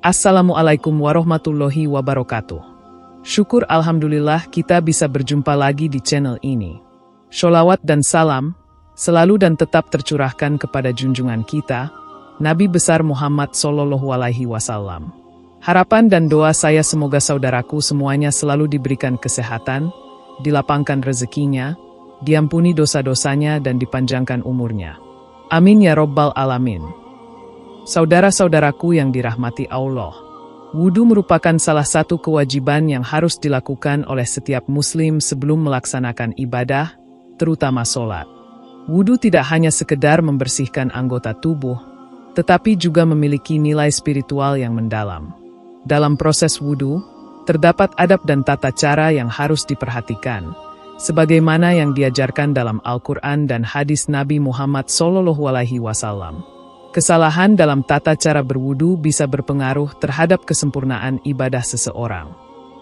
Assalamualaikum warahmatullahi wabarakatuh. Syukur alhamdulillah kita bisa berjumpa lagi di channel ini. Sholawat dan salam selalu dan tetap tercurahkan kepada junjungan kita, Nabi besar Muhammad SAW. Harapan dan doa saya semoga saudaraku semuanya selalu diberikan kesehatan, dilapangkan rezekinya, diampuni dosa-dosanya dan dipanjangkan umurnya. Amin ya Rabbal Alamin. Saudara-saudaraku yang dirahmati Allah, wudu merupakan salah satu kewajiban yang harus dilakukan oleh setiap muslim sebelum melaksanakan ibadah, terutama sholat. Wudu tidak hanya sekedar membersihkan anggota tubuh, tetapi juga memiliki nilai spiritual yang mendalam. Dalam proses wudu, terdapat adab dan tata cara yang harus diperhatikan, sebagaimana yang diajarkan dalam Al-Quran dan hadis Nabi Muhammad SAW. Kesalahan dalam tata cara berwudu bisa berpengaruh terhadap kesempurnaan ibadah seseorang.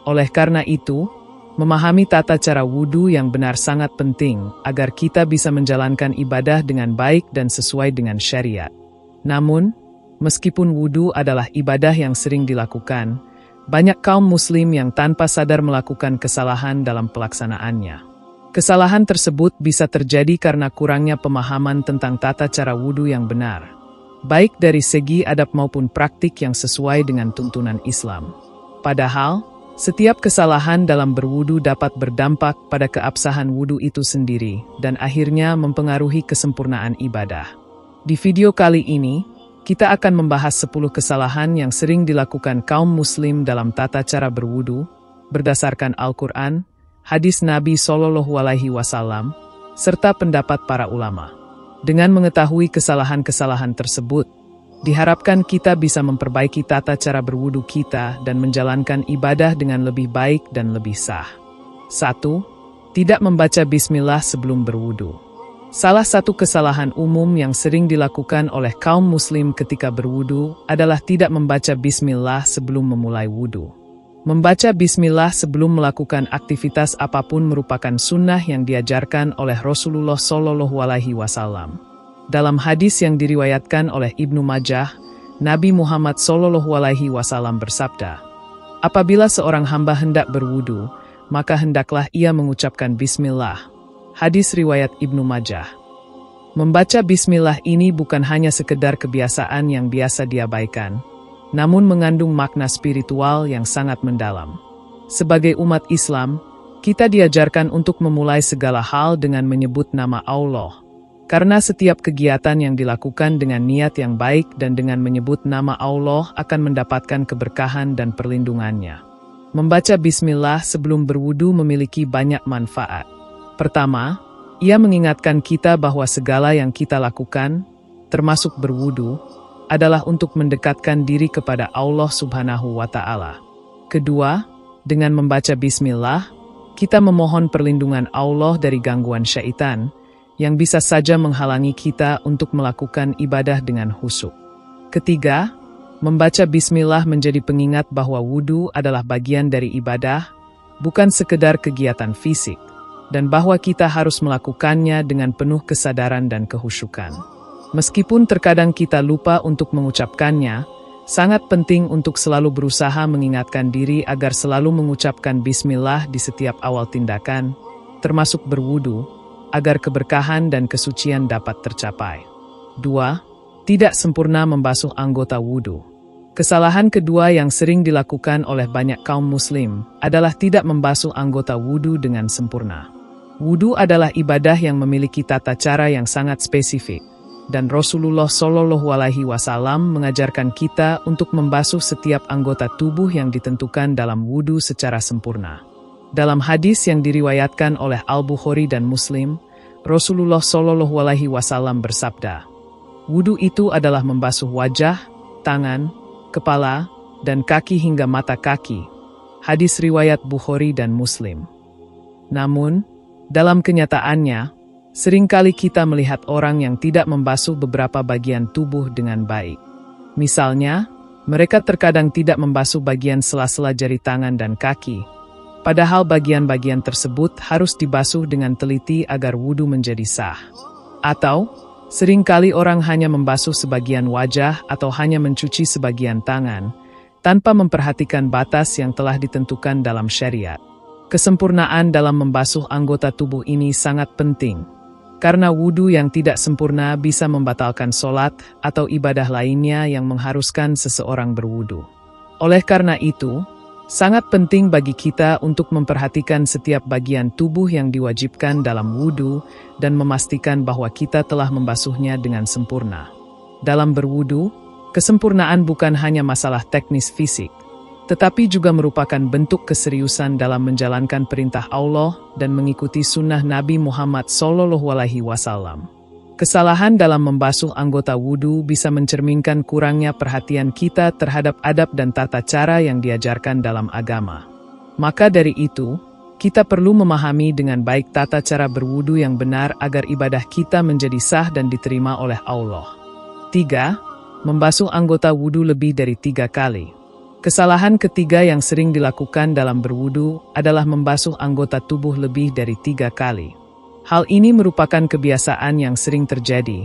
Oleh karena itu, memahami tata cara wudu yang benar sangat penting agar kita bisa menjalankan ibadah dengan baik dan sesuai dengan syariat. Namun, meskipun wudu adalah ibadah yang sering dilakukan, banyak kaum muslim yang tanpa sadar melakukan kesalahan dalam pelaksanaannya. Kesalahan tersebut bisa terjadi karena kurangnya pemahaman tentang tata cara wudu yang benar, baik dari segi adab maupun praktik yang sesuai dengan tuntunan Islam. Padahal, setiap kesalahan dalam berwudu dapat berdampak pada keabsahan wudu itu sendiri dan akhirnya mempengaruhi kesempurnaan ibadah. Di video kali ini, kita akan membahas 10 kesalahan yang sering dilakukan kaum muslim dalam tata cara berwudu, berdasarkan Al-Quran, hadis Nabi SAW, serta pendapat para ulama. Dengan mengetahui kesalahan-kesalahan tersebut, diharapkan kita bisa memperbaiki tata cara berwudu kita dan menjalankan ibadah dengan lebih baik dan lebih sah. 1. Tidak membaca bismillah sebelum berwudu. Salah satu kesalahan umum yang sering dilakukan oleh kaum muslim ketika berwudu adalah tidak membaca bismillah sebelum memulai wudu. Membaca bismillah sebelum melakukan aktivitas apapun merupakan sunnah yang diajarkan oleh Rasulullah SAW. Dalam hadis yang diriwayatkan oleh Ibnu Majah, Nabi Muhammad SAW bersabda, "Apabila seorang hamba hendak berwudu, maka hendaklah ia mengucapkan bismillah." Hadis riwayat Ibnu Majah. Membaca bismillah ini bukan hanya sekedar kebiasaan yang biasa diabaikan, namun mengandung makna spiritual yang sangat mendalam. Sebagai umat Islam, kita diajarkan untuk memulai segala hal dengan menyebut nama Allah, karena setiap kegiatan yang dilakukan dengan niat yang baik dan dengan menyebut nama Allah akan mendapatkan keberkahan dan perlindungannya. Membaca bismillah sebelum berwudu memiliki banyak manfaat. Pertama, ia mengingatkan kita bahwa segala yang kita lakukan, termasuk berwudu, adalah untuk mendekatkan diri kepada Allah Subhanahu wa Ta'ala. Kedua, dengan membaca bismillah, kita memohon perlindungan Allah dari gangguan syaitan yang bisa saja menghalangi kita untuk melakukan ibadah dengan khusyuk. Ketiga, membaca bismillah menjadi pengingat bahwa wudu adalah bagian dari ibadah, bukan sekedar kegiatan fisik, dan bahwa kita harus melakukannya dengan penuh kesadaran dan kehusyukan. Meskipun terkadang kita lupa untuk mengucapkannya, sangat penting untuk selalu berusaha mengingatkan diri agar selalu mengucapkan bismillah di setiap awal tindakan, termasuk berwudu, agar keberkahan dan kesucian dapat tercapai. 2. Tidak sempurna membasuh anggota wudu. Kesalahan kedua yang sering dilakukan oleh banyak kaum muslim adalah tidak membasuh anggota wudu dengan sempurna. Wudu adalah ibadah yang memiliki tata cara yang sangat spesifik, dan Rasulullah SAW mengajarkan kita untuk membasuh setiap anggota tubuh yang ditentukan dalam wudu secara sempurna. Dalam hadis yang diriwayatkan oleh Al-Bukhari dan Muslim, Rasulullah SAW bersabda, "Wudu itu adalah membasuh wajah, tangan, kepala, dan kaki hingga mata kaki." Hadis riwayat Bukhari dan Muslim. Namun, dalam kenyataannya, seringkali kita melihat orang yang tidak membasuh beberapa bagian tubuh dengan baik. Misalnya, mereka terkadang tidak membasuh bagian sela-sela jari tangan dan kaki, padahal bagian-bagian tersebut harus dibasuh dengan teliti agar wudu menjadi sah. Atau, seringkali orang hanya membasuh sebagian wajah atau hanya mencuci sebagian tangan, tanpa memperhatikan batas yang telah ditentukan dalam syariat. Kesempurnaan dalam membasuh anggota tubuh ini sangat penting, karena wudhu yang tidak sempurna bisa membatalkan sholat atau ibadah lainnya yang mengharuskan seseorang berwudhu. Oleh karena itu, sangat penting bagi kita untuk memperhatikan setiap bagian tubuh yang diwajibkan dalam wudhu dan memastikan bahwa kita telah membasuhnya dengan sempurna. Dalam berwudhu, kesempurnaan bukan hanya masalah teknis fisik, tetapi juga merupakan bentuk keseriusan dalam menjalankan perintah Allah dan mengikuti sunnah Nabi Muhammad SAW. Kesalahan dalam membasuh anggota wudhu bisa mencerminkan kurangnya perhatian kita terhadap adab dan tata cara yang diajarkan dalam agama. Maka dari itu, kita perlu memahami dengan baik tata cara berwudhu yang benar agar ibadah kita menjadi sah dan diterima oleh Allah. 3. Membasuh anggota wudhu lebih dari 3 kali. Kesalahan ketiga yang sering dilakukan dalam berwudhu adalah membasuh anggota tubuh lebih dari 3 kali. Hal ini merupakan kebiasaan yang sering terjadi,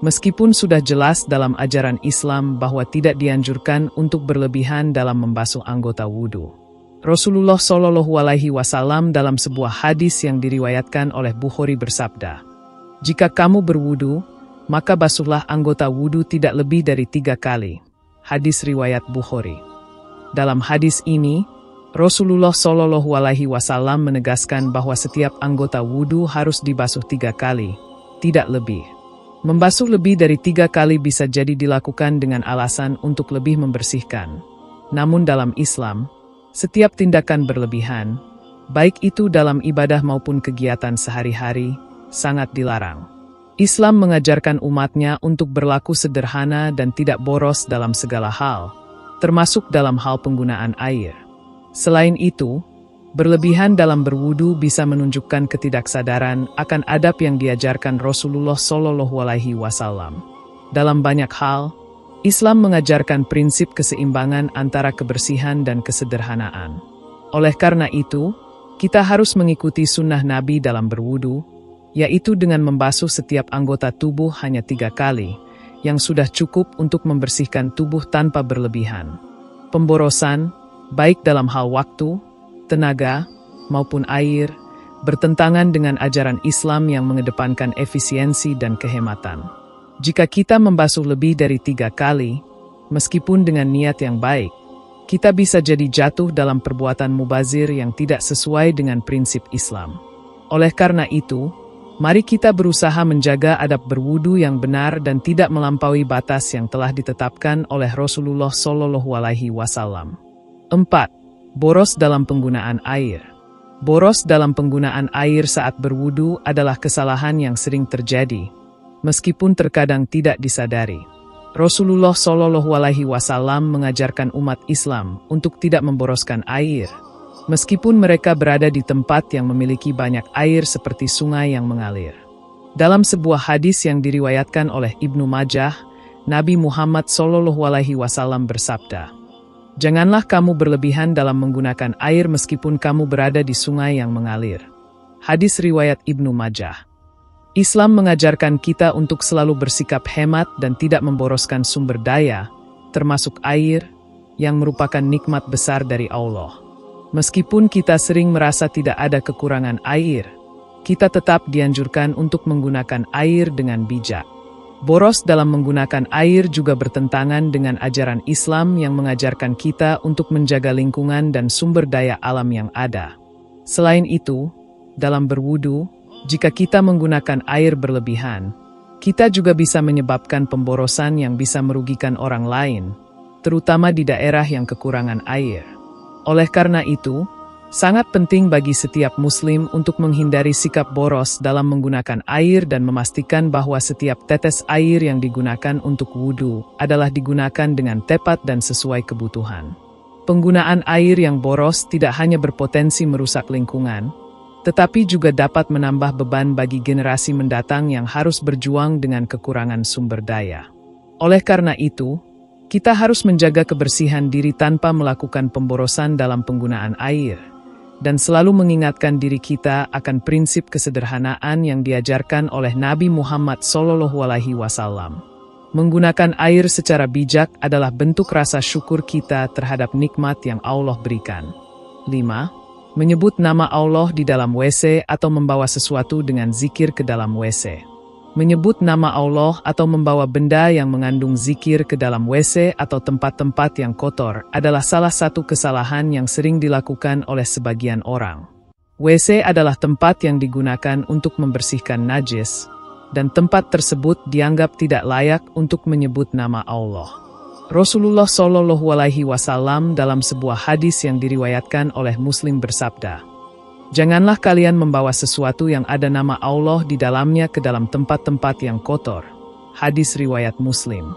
meskipun sudah jelas dalam ajaran Islam bahwa tidak dianjurkan untuk berlebihan dalam membasuh anggota wudhu. Rasulullah SAW dalam sebuah hadis yang diriwayatkan oleh Bukhari bersabda, "Jika kamu berwudhu, maka basuhlah anggota wudhu tidak lebih dari 3 kali." Hadis riwayat Bukhari. Dalam hadis ini, Rasulullah SAW menegaskan bahwa setiap anggota wudhu harus dibasuh 3 kali, tidak lebih. Membasuh lebih dari 3 kali bisa jadi dilakukan dengan alasan untuk lebih membersihkan. Namun dalam Islam, setiap tindakan berlebihan, baik itu dalam ibadah maupun kegiatan sehari-hari, sangat dilarang. Islam mengajarkan umatnya untuk berlaku sederhana dan tidak boros dalam segala hal, termasuk dalam hal penggunaan air. Selain itu, berlebihan dalam berwudu bisa menunjukkan ketidaksadaran akan adab yang diajarkan Rasulullah SAW. Dalam banyak hal, Islam mengajarkan prinsip keseimbangan antara kebersihan dan kesederhanaan. Oleh karena itu, kita harus mengikuti sunnah Nabi dalam berwudu, yaitu dengan membasuh setiap anggota tubuh hanya 3 kali, yang sudah cukup untuk membersihkan tubuh tanpa berlebihan. Pemborosan, baik dalam hal waktu, tenaga, maupun air, bertentangan dengan ajaran Islam yang mengedepankan efisiensi dan kehematan. Jika kita membasuh lebih dari 3 kali, meskipun dengan niat yang baik, kita bisa jadi jatuh dalam perbuatan mubazir yang tidak sesuai dengan prinsip Islam. Oleh karena itu, mari kita berusaha menjaga adab berwudu yang benar dan tidak melampaui batas yang telah ditetapkan oleh Rasulullah SAW. 4. Boros dalam penggunaan air. Boros dalam penggunaan air saat berwudu adalah kesalahan yang sering terjadi, meskipun terkadang tidak disadari. Rasulullah SAW mengajarkan umat Islam untuk tidak memboroskan air, meskipun mereka berada di tempat yang memiliki banyak air seperti sungai yang mengalir. Dalam sebuah hadis yang diriwayatkan oleh Ibnu Majah, Nabi Muhammad SAW bersabda, "Janganlah kamu berlebihan dalam menggunakan air meskipun kamu berada di sungai yang mengalir." Hadis riwayat Ibnu Majah. Islam mengajarkan kita untuk selalu bersikap hemat dan tidak memboroskan sumber daya, termasuk air, yang merupakan nikmat besar dari Allah. Meskipun kita sering merasa tidak ada kekurangan air, kita tetap dianjurkan untuk menggunakan air dengan bijak. Boros dalam menggunakan air juga bertentangan dengan ajaran Islam yang mengajarkan kita untuk menjaga lingkungan dan sumber daya alam yang ada. Selain itu, dalam berwudu, jika kita menggunakan air berlebihan, kita juga bisa menyebabkan pemborosan yang bisa merugikan orang lain, terutama di daerah yang kekurangan air. Oleh karena itu, sangat penting bagi setiap muslim untuk menghindari sikap boros dalam menggunakan air dan memastikan bahwa setiap tetes air yang digunakan untuk wudu adalah digunakan dengan tepat dan sesuai kebutuhan. Penggunaan air yang boros tidak hanya berpotensi merusak lingkungan, tetapi juga dapat menambah beban bagi generasi mendatang yang harus berjuang dengan kekurangan sumber daya. Oleh karena itu, kita harus menjaga kebersihan diri tanpa melakukan pemborosan dalam penggunaan air, dan selalu mengingatkan diri kita akan prinsip kesederhanaan yang diajarkan oleh Nabi Muhammad SAW. Menggunakan air secara bijak adalah bentuk rasa syukur kita terhadap nikmat yang Allah berikan. 5. Menyebut nama Allah di dalam WC atau membawa sesuatu dengan zikir ke dalam WC. Menyebut nama Allah atau membawa benda yang mengandung zikir ke dalam WC atau tempat-tempat yang kotor adalah salah satu kesalahan yang sering dilakukan oleh sebagian orang. WC adalah tempat yang digunakan untuk membersihkan najis, dan tempat tersebut dianggap tidak layak untuk menyebut nama Allah. Rasulullah Shallallahu Alaihi Wasallam dalam sebuah hadis yang diriwayatkan oleh Muslim bersabda, "Janganlah kalian membawa sesuatu yang ada nama Allah di dalamnya ke dalam tempat-tempat yang kotor." Hadis riwayat Muslim.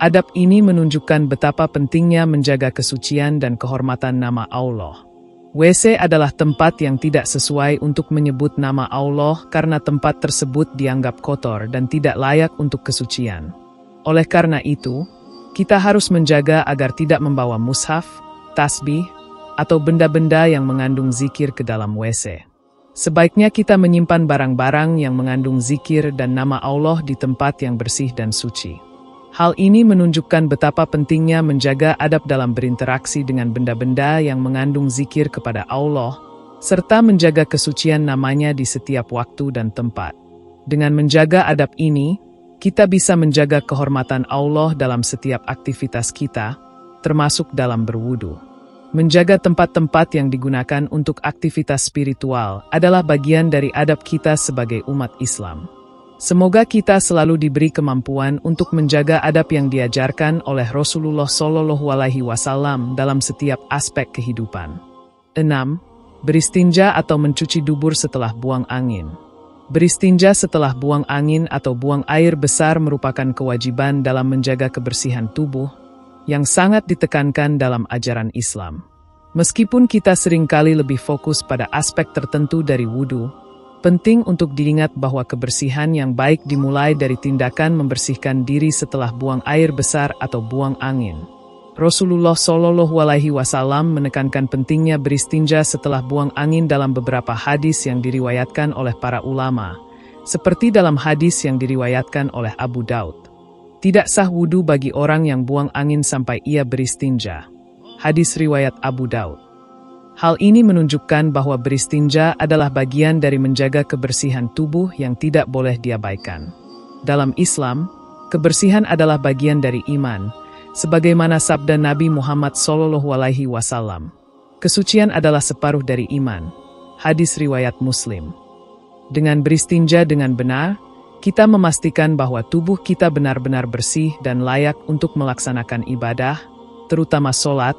Adab ini menunjukkan betapa pentingnya menjaga kesucian dan kehormatan nama Allah. WC adalah tempat yang tidak sesuai untuk menyebut nama Allah karena tempat tersebut dianggap kotor dan tidak layak untuk kesucian. Oleh karena itu, kita harus menjaga agar tidak membawa mushaf, tasbih, atau benda-benda yang mengandung zikir ke dalam WC. Sebaiknya kita menyimpan barang-barang yang mengandung zikir dan nama Allah di tempat yang bersih dan suci. Hal ini menunjukkan betapa pentingnya menjaga adab dalam berinteraksi dengan benda-benda yang mengandung zikir kepada Allah, serta menjaga kesucian namanya di setiap waktu dan tempat. Dengan menjaga adab ini, kita bisa menjaga kehormatan Allah dalam setiap aktivitas kita, termasuk dalam berwudu. Menjaga tempat-tempat yang digunakan untuk aktivitas spiritual adalah bagian dari adab kita sebagai umat Islam. Semoga kita selalu diberi kemampuan untuk menjaga adab yang diajarkan oleh Rasulullah Shallallahu Alaihi Wasallam dalam setiap aspek kehidupan. 6. Beristinja atau mencuci dubur setelah buang angin. Beristinja setelah buang angin atau buang air besar merupakan kewajiban dalam menjaga kebersihan tubuh yang sangat ditekankan dalam ajaran Islam. Meskipun kita seringkali lebih fokus pada aspek tertentu dari wudu, penting untuk diingat bahwa kebersihan yang baik dimulai dari tindakan membersihkan diri setelah buang air besar atau buang angin. Rasulullah Shallallahu Alaihi Wasallam menekankan pentingnya beristinja setelah buang angin dalam beberapa hadis yang diriwayatkan oleh para ulama, seperti dalam hadis yang diriwayatkan oleh Abu Daud. Tidak sah wudu bagi orang yang buang angin sampai ia beristinja. Hadis riwayat Abu Daud. Hal ini menunjukkan bahwa beristinja adalah bagian dari menjaga kebersihan tubuh yang tidak boleh diabaikan. Dalam Islam, kebersihan adalah bagian dari iman, sebagaimana sabda Nabi Muhammad SAW. Kesucian adalah separuh dari iman. Hadis riwayat Muslim. Dengan beristinja dengan benar, kita memastikan bahwa tubuh kita benar-benar bersih dan layak untuk melaksanakan ibadah, terutama sholat,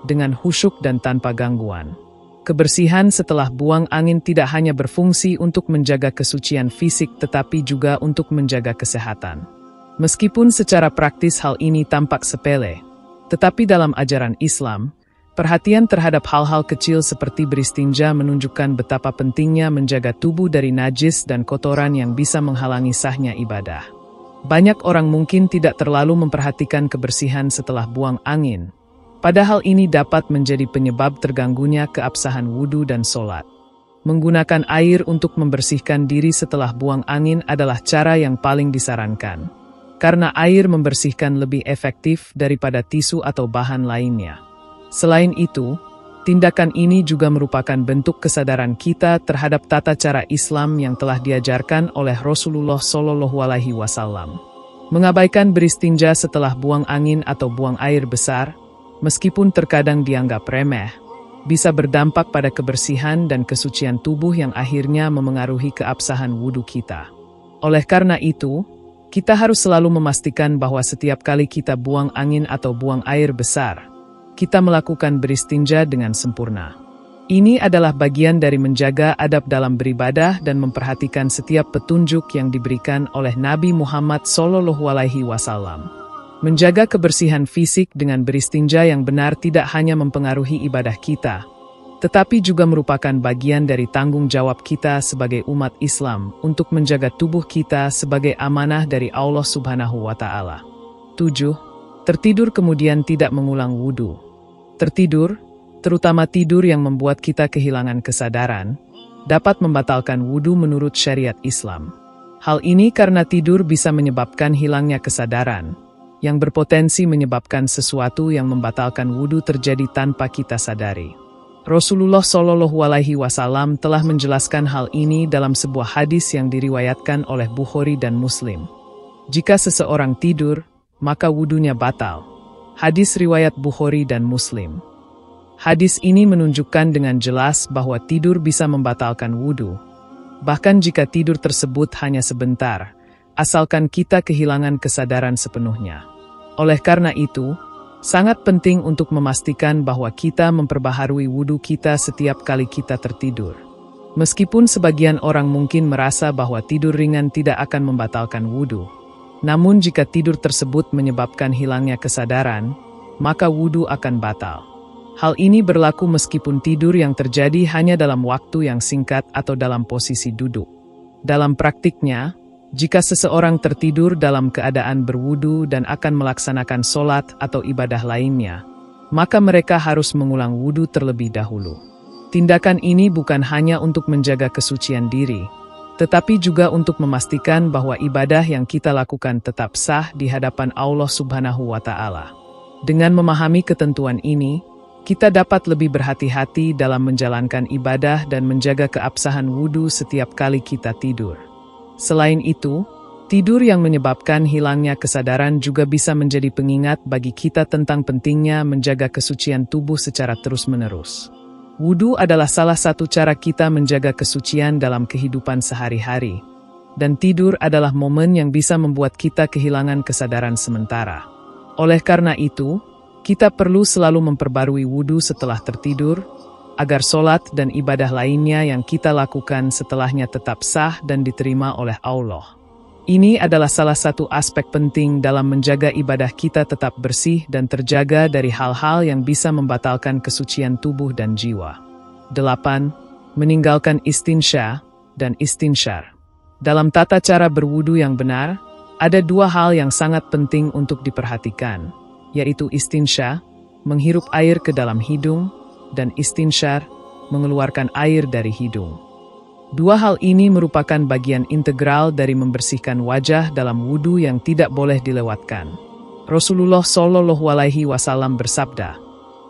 dengan khusyuk dan tanpa gangguan. Kebersihan setelah buang angin tidak hanya berfungsi untuk menjaga kesucian fisik tetapi juga untuk menjaga kesehatan. Meskipun secara praktis hal ini tampak sepele, tetapi dalam ajaran Islam, perhatian terhadap hal-hal kecil seperti beristinja menunjukkan betapa pentingnya menjaga tubuh dari najis dan kotoran yang bisa menghalangi sahnya ibadah. Banyak orang mungkin tidak terlalu memperhatikan kebersihan setelah buang angin, padahal ini dapat menjadi penyebab terganggunya keabsahan wudu dan sholat. Menggunakan air untuk membersihkan diri setelah buang angin adalah cara yang paling disarankan, karena air membersihkan lebih efektif daripada tisu atau bahan lainnya. Selain itu, tindakan ini juga merupakan bentuk kesadaran kita terhadap tata cara Islam yang telah diajarkan oleh Rasulullah SAW. Mengabaikan beristinja setelah buang angin atau buang air besar, meskipun terkadang dianggap remeh, bisa berdampak pada kebersihan dan kesucian tubuh yang akhirnya memengaruhi keabsahan wudu kita. Oleh karena itu, kita harus selalu memastikan bahwa setiap kali kita buang angin atau buang air besar, kita melakukan beristinja dengan sempurna. Ini adalah bagian dari menjaga adab dalam beribadah dan memperhatikan setiap petunjuk yang diberikan oleh Nabi Muhammad SAW. Menjaga kebersihan fisik dengan beristinja yang benar tidak hanya mempengaruhi ibadah kita, tetapi juga merupakan bagian dari tanggung jawab kita sebagai umat Islam untuk menjaga tubuh kita sebagai amanah dari Allah Subhanahu wa Ta'ala. 7. Tertidur kemudian tidak mengulang wudu. Tertidur, terutama tidur yang membuat kita kehilangan kesadaran, dapat membatalkan wudu menurut syariat Islam. Hal ini karena tidur bisa menyebabkan hilangnya kesadaran, yang berpotensi menyebabkan sesuatu yang membatalkan wudhu terjadi tanpa kita sadari. Rasulullah Shallallahu Alaihi Wasallam telah menjelaskan hal ini dalam sebuah hadis yang diriwayatkan oleh Bukhari dan Muslim. Jika seseorang tidur, maka wudhunya batal. Hadis riwayat Bukhari dan Muslim. Hadis ini menunjukkan dengan jelas bahwa tidur bisa membatalkan wudhu. Bahkan jika tidur tersebut hanya sebentar, asalkan kita kehilangan kesadaran sepenuhnya. Oleh karena itu, sangat penting untuk memastikan bahwa kita memperbaharui wudhu kita setiap kali kita tertidur. Meskipun sebagian orang mungkin merasa bahwa tidur ringan tidak akan membatalkan wudhu, namun jika tidur tersebut menyebabkan hilangnya kesadaran, maka wudhu akan batal. Hal ini berlaku meskipun tidur yang terjadi hanya dalam waktu yang singkat atau dalam posisi duduk. Dalam praktiknya, jika seseorang tertidur dalam keadaan berwudu dan akan melaksanakan sholat atau ibadah lainnya, maka mereka harus mengulang wudu terlebih dahulu. Tindakan ini bukan hanya untuk menjaga kesucian diri, tetapi juga untuk memastikan bahwa ibadah yang kita lakukan tetap sah di hadapan Allah Subhanahu wa Ta'ala. Dengan memahami ketentuan ini, kita dapat lebih berhati-hati dalam menjalankan ibadah dan menjaga keabsahan wudu setiap kali kita tidur. Selain itu, tidur yang menyebabkan hilangnya kesadaran juga bisa menjadi pengingat bagi kita tentang pentingnya menjaga kesucian tubuh secara terus-menerus. Wudu adalah salah satu cara kita menjaga kesucian dalam kehidupan sehari-hari, dan tidur adalah momen yang bisa membuat kita kehilangan kesadaran sementara. Oleh karena itu, kita perlu selalu memperbarui wudu setelah tertidur, agar sholat dan ibadah lainnya yang kita lakukan setelahnya tetap sah dan diterima oleh Allah. Ini adalah salah satu aspek penting dalam menjaga ibadah kita tetap bersih dan terjaga dari hal-hal yang bisa membatalkan kesucian tubuh dan jiwa. 8. Meninggalkan istinsya dan istinsyar. Dalam tata cara berwudu yang benar, ada dua hal yang sangat penting untuk diperhatikan, yaitu istinsya, menghirup air ke dalam hidung, dan istinsyar, mengeluarkan air dari hidung. Dua hal ini merupakan bagian integral dari membersihkan wajah dalam wudu yang tidak boleh dilewatkan. Rasulullah Shallallahu Alaihi Wasallam bersabda,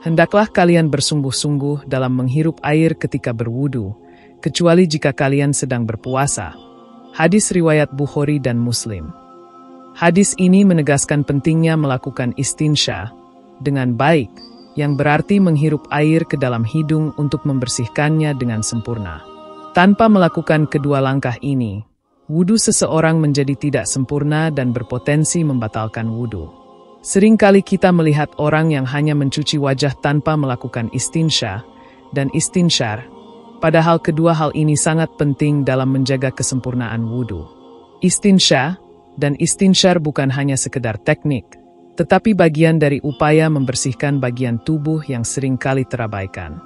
"Hendaklah kalian bersungguh-sungguh dalam menghirup air ketika berwudu, kecuali jika kalian sedang berpuasa." Hadis riwayat Bukhari dan Muslim. Hadis ini menegaskan pentingnya melakukan istinsya dengan baik, yang berarti menghirup air ke dalam hidung untuk membersihkannya dengan sempurna. Tanpa melakukan kedua langkah ini, wudu seseorang menjadi tidak sempurna dan berpotensi membatalkan wudu. Seringkali kita melihat orang yang hanya mencuci wajah tanpa melakukan istinsya dan istinsyar, padahal kedua hal ini sangat penting dalam menjaga kesempurnaan wudu. Istinsya dan istinsyar bukan hanya sekedar teknik, tetapi bagian dari upaya membersihkan bagian tubuh yang seringkali terabaikan.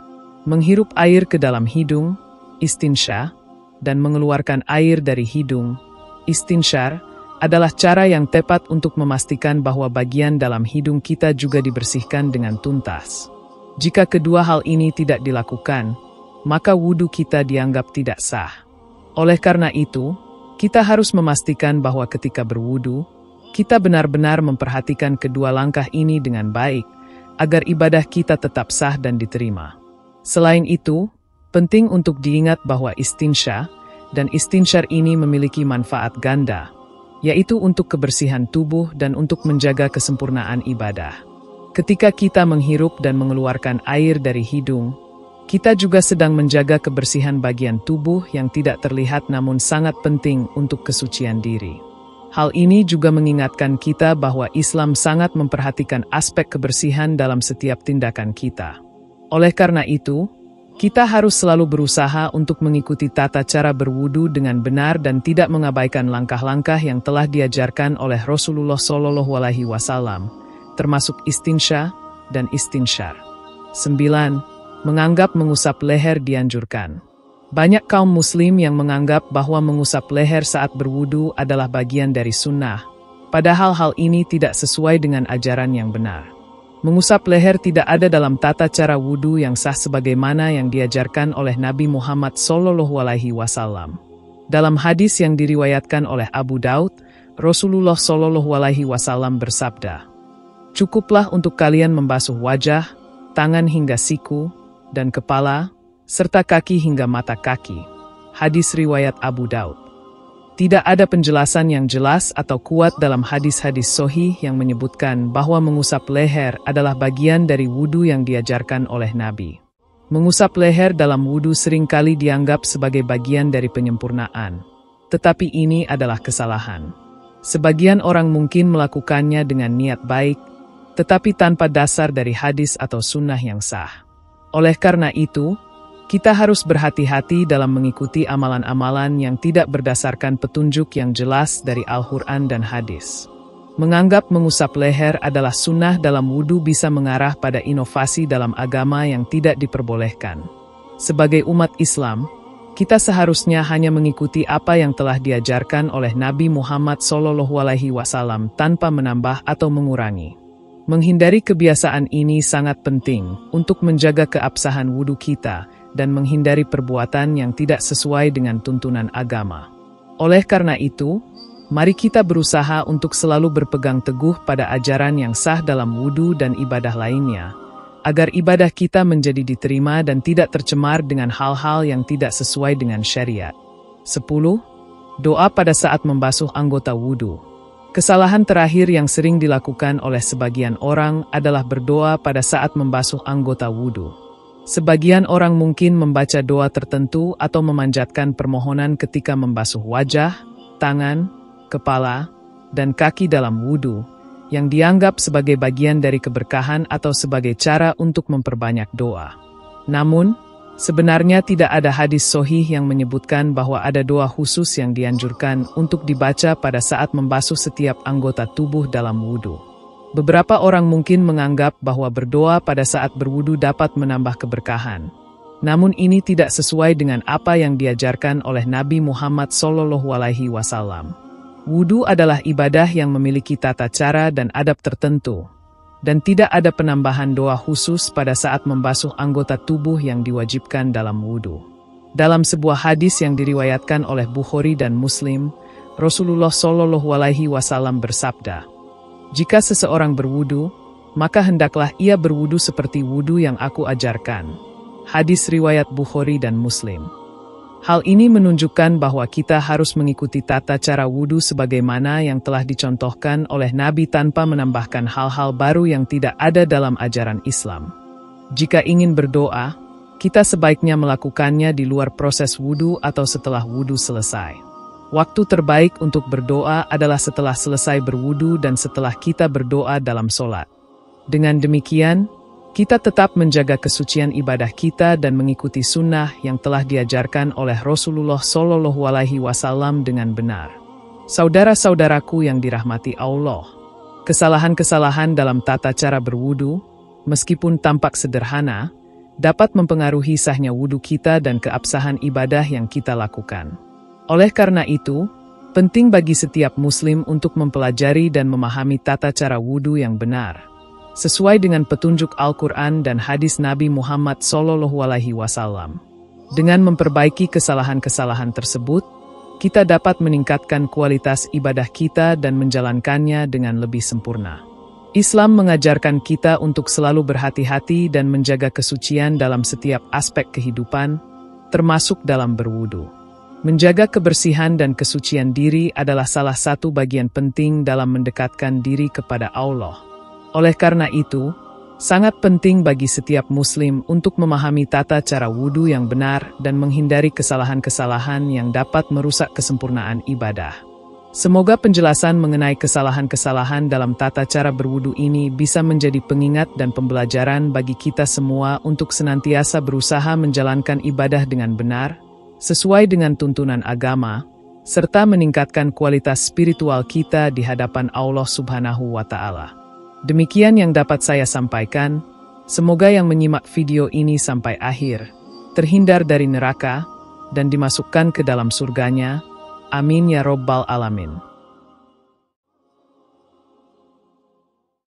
Menghirup air ke dalam hidung, istinsya, dan mengeluarkan air dari hidung, istinsyar, adalah cara yang tepat untuk memastikan bahwa bagian dalam hidung kita juga dibersihkan dengan tuntas. Jika kedua hal ini tidak dilakukan, maka wudu kita dianggap tidak sah. Oleh karena itu, kita harus memastikan bahwa ketika berwudu, kita benar-benar memperhatikan kedua langkah ini dengan baik, agar ibadah kita tetap sah dan diterima. Selain itu, penting untuk diingat bahwa istinsya dan istinsyar ini memiliki manfaat ganda, yaitu untuk kebersihan tubuh dan untuk menjaga kesempurnaan ibadah. Ketika kita menghirup dan mengeluarkan air dari hidung, kita juga sedang menjaga kebersihan bagian tubuh yang tidak terlihat namun sangat penting untuk kesucian diri. Hal ini juga mengingatkan kita bahwa Islam sangat memperhatikan aspek kebersihan dalam setiap tindakan kita. Oleh karena itu, kita harus selalu berusaha untuk mengikuti tata cara berwudu dengan benar dan tidak mengabaikan langkah-langkah yang telah diajarkan oleh Rasulullah Shallallahu Alaihi Wasallam, termasuk istinsya dan istinsyar. 9. Menganggap mengusap leher dianjurkan. Banyak kaum muslim yang menganggap bahwa mengusap leher saat berwudu adalah bagian dari sunnah, padahal hal ini tidak sesuai dengan ajaran yang benar. Mengusap leher tidak ada dalam tata cara wudu yang sah sebagaimana yang diajarkan oleh Nabi Muhammad SAW. Dalam hadis yang diriwayatkan oleh Abu Daud, Rasulullah Shallallahu Alaihi Wasallam bersabda, "Cukuplah untuk kalian membasuh wajah, tangan hingga siku, dan kepala, serta kaki hingga mata kaki." Hadis riwayat Abu Daud. Tidak ada penjelasan yang jelas atau kuat dalam hadis-hadis sahih yang menyebutkan bahwa mengusap leher adalah bagian dari wudu yang diajarkan oleh Nabi. Mengusap leher dalam wudu seringkali dianggap sebagai bagian dari penyempurnaan. Tetapi ini adalah kesalahan. Sebagian orang mungkin melakukannya dengan niat baik, tetapi tanpa dasar dari hadis atau sunnah yang sah. Oleh karena itu, kita harus berhati-hati dalam mengikuti amalan-amalan yang tidak berdasarkan petunjuk yang jelas dari Al-Quran dan hadis. Menganggap mengusap leher adalah sunnah dalam wudu bisa mengarah pada inovasi dalam agama yang tidak diperbolehkan. Sebagai umat Islam, kita seharusnya hanya mengikuti apa yang telah diajarkan oleh Nabi Muhammad SAW tanpa menambah atau mengurangi. Menghindari kebiasaan ini sangat penting untuk menjaga keabsahan wudu kita dan menghindari perbuatan yang tidak sesuai dengan tuntunan agama. Oleh karena itu, mari kita berusaha untuk selalu berpegang teguh pada ajaran yang sah dalam wudu dan ibadah lainnya, agar ibadah kita menjadi diterima dan tidak tercemar dengan hal-hal yang tidak sesuai dengan syariat. 10. Doa pada saat membasuh anggota wudu. Kesalahan terakhir yang sering dilakukan oleh sebagian orang adalah berdoa pada saat membasuh anggota wudu. Sebagian orang mungkin membaca doa tertentu atau memanjatkan permohonan ketika membasuh wajah, tangan, kepala, dan kaki dalam wudu, yang dianggap sebagai bagian dari keberkahan atau sebagai cara untuk memperbanyak doa. Namun, sebenarnya tidak ada hadis sahih yang menyebutkan bahwa ada doa khusus yang dianjurkan untuk dibaca pada saat membasuh setiap anggota tubuh dalam wudu. Beberapa orang mungkin menganggap bahwa berdoa pada saat berwudu dapat menambah keberkahan. Namun ini tidak sesuai dengan apa yang diajarkan oleh Nabi Muhammad SAW. Wudu adalah ibadah yang memiliki tata cara dan adab tertentu, dan tidak ada penambahan doa khusus pada saat membasuh anggota tubuh yang diwajibkan dalam wudu. Dalam sebuah hadis yang diriwayatkan oleh Bukhari dan Muslim, Rasulullah SAW bersabda, "Jika seseorang berwudu, maka hendaklah ia berwudu seperti wudu yang aku ajarkan." Hadis riwayat Bukhari dan Muslim. Hal ini menunjukkan bahwa kita harus mengikuti tata cara wudu sebagaimana yang telah dicontohkan oleh Nabi tanpa menambahkan hal-hal baru yang tidak ada dalam ajaran Islam. Jika ingin berdoa, kita sebaiknya melakukannya di luar proses wudu atau setelah wudu selesai. Waktu terbaik untuk berdoa adalah setelah selesai berwudu dan setelah kita berdoa dalam sholat. Dengan demikian, kita tetap menjaga kesucian ibadah kita dan mengikuti sunnah yang telah diajarkan oleh Rasulullah SAW dengan benar. Saudara-saudaraku yang dirahmati Allah, kesalahan-kesalahan dalam tata cara berwudu, meskipun tampak sederhana, dapat mempengaruhi sahnya wudu kita dan keabsahan ibadah yang kita lakukan. Oleh karena itu, penting bagi setiap muslim untuk mempelajari dan memahami tata cara wudu yang benar, sesuai dengan petunjuk Al-Quran dan hadis Nabi Muhammad SAW. Dengan memperbaiki kesalahan-kesalahan tersebut, kita dapat meningkatkan kualitas ibadah kita dan menjalankannya dengan lebih sempurna. Islam mengajarkan kita untuk selalu berhati-hati dan menjaga kesucian dalam setiap aspek kehidupan, termasuk dalam berwudu. Menjaga kebersihan dan kesucian diri adalah salah satu bagian penting dalam mendekatkan diri kepada Allah. Oleh karena itu, sangat penting bagi setiap muslim untuk memahami tata cara wudu yang benar dan menghindari kesalahan-kesalahan yang dapat merusak kesempurnaan ibadah. Semoga penjelasan mengenai kesalahan-kesalahan dalam tata cara berwudu ini bisa menjadi pengingat dan pembelajaran bagi kita semua untuk senantiasa berusaha menjalankan ibadah dengan benar, sesuai dengan tuntunan agama, serta meningkatkan kualitas spiritual kita di hadapan Allah Subhanahu wa Ta'ala. Demikian yang dapat saya sampaikan. Semoga yang menyimak video ini sampai akhir terhindar dari neraka dan dimasukkan ke dalam surganya. Amin ya Rabbal Alamin.